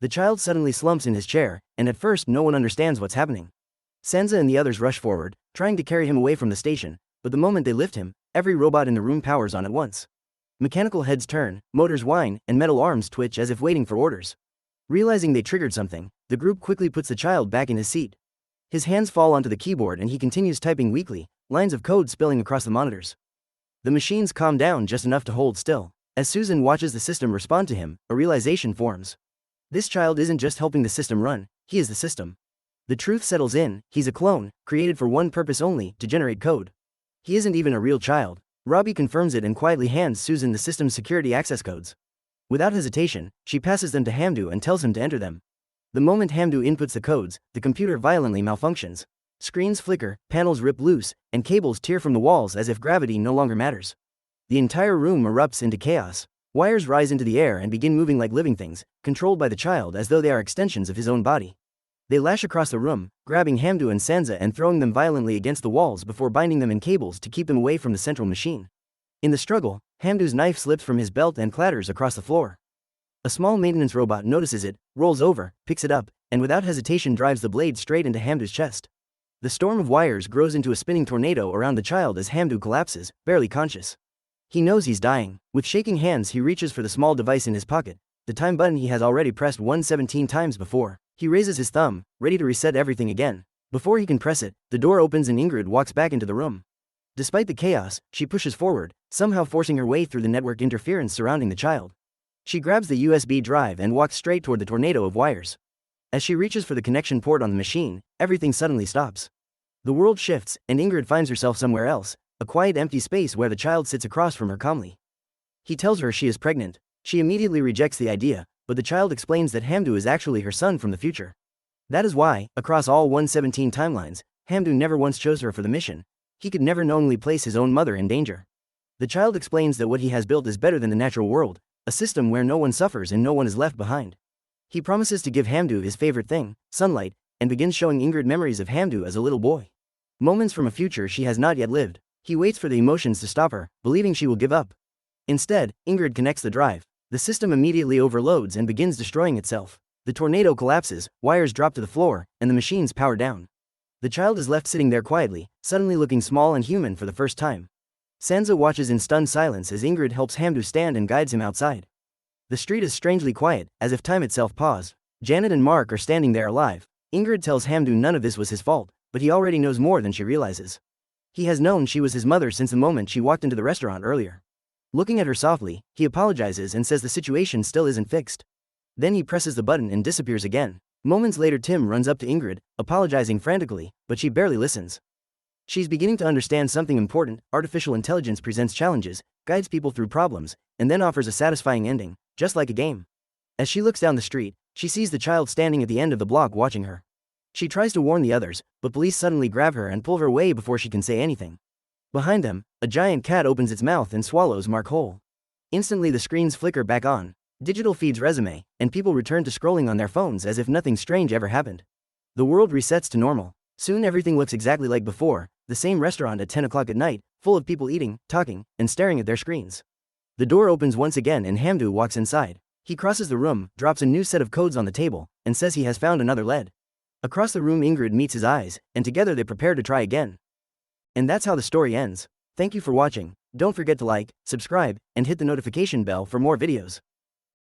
The child suddenly slumps in his chair, and at first no one understands what's happening. Sansa and the others rush forward, trying to carry him away from the station, but the moment they lift him, every robot in the room powers on at once. Mechanical heads turn, motors whine, and metal arms twitch as if waiting for orders. Realizing they triggered something, the group quickly puts the child back in his seat. His hands fall onto the keyboard and he continues typing weakly, lines of code spilling across the monitors. The machines calm down just enough to hold still. As Susan watches the system respond to him, a realization forms. This child isn't just helping the system run, he is the system. The truth settles in, he's a clone, created for one purpose only, to generate code. He isn't even a real child. Robbie confirms it and quietly hands Susan the system's security access codes. Without hesitation, she passes them to Hamdu and tells him to enter them. The moment Hamdu inputs the codes, the computer violently malfunctions. Screens flicker, panels rip loose, and cables tear from the walls as if gravity no longer matters. The entire room erupts into chaos. Wires rise into the air and begin moving like living things, controlled by the child as though they are extensions of his own body. They lash across the room, grabbing Hamdu and Sansa and throwing them violently against the walls before binding them in cables to keep them away from the central machine. In the struggle, Hamdu's knife slips from his belt and clatters across the floor. A small maintenance robot notices it, rolls over, picks it up, and without hesitation drives the blade straight into Hamdu's chest. The storm of wires grows into a spinning tornado around the child as Hamdu collapses, barely conscious. He knows he's dying. With shaking hands he reaches for the small device in his pocket, the time button he has already pressed 117 times before. He raises his thumb, ready to reset everything again. Before he can press it, the door opens and Ingrid walks back into the room. Despite the chaos, she pushes forward, somehow forcing her way through the network interference surrounding the child. She grabs the USB drive and walks straight toward the tornado of wires. As she reaches for the connection port on the machine, everything suddenly stops. The world shifts, and Ingrid finds herself somewhere else, a quiet empty space where the child sits across from her calmly. He tells her she is pregnant. She immediately rejects the idea, but the child explains that Hamdu is actually her son from the future. That is why, across all 117 timelines, Hamdu never once chose her for the mission. He could never knowingly place his own mother in danger. The child explains that what he has built is better than the natural world, a system where no one suffers and no one is left behind. He promises to give Hamdu his favorite thing, sunlight, and begins showing Ingrid memories of Hamdu as a little boy. Moments from a future she has not yet lived. He waits for the emotions to stop her, believing she will give up. Instead, Ingrid connects the drive. The system immediately overloads and begins destroying itself. The tornado collapses, wires drop to the floor, and the machines power down. The child is left sitting there quietly, suddenly looking small and human for the first time. Sansa watches in stunned silence as Ingrid helps Hamdu stand and guides him outside. The street is strangely quiet, as if time itself paused. Janet and Mark are standing there alive. Ingrid tells Hamdu none of this was his fault, but he already knows more than she realizes. He has known she was his mother since the moment she walked into the restaurant earlier. Looking at her softly, he apologizes and says the situation still isn't fixed. Then he presses the button and disappears again. Moments later Tim runs up to Ingrid, apologizing frantically, but she barely listens. She's beginning to understand something important. Artificial intelligence presents challenges, guides people through problems, and then offers a satisfying ending, just like a game. As she looks down the street, she sees the child standing at the end of the block watching her. She tries to warn the others, but police suddenly grab her and pull her away before she can say anything. Behind them, a giant cat opens its mouth and swallows Mark whole. Instantly the screens flicker back on. Digital feeds resume, and people return to scrolling on their phones as if nothing strange ever happened. The world resets to normal. Soon everything looks exactly like before, the same restaurant at 10 o'clock at night, full of people eating, talking, and staring at their screens. The door opens once again and Hamdu walks inside. He crosses the room, drops a new set of codes on the table, and says he has found another lead. Across the room Ingrid meets his eyes, and together they prepare to try again. And that's how the story ends. Thank you for watching. Don't forget to like, subscribe, and hit the notification bell for more videos.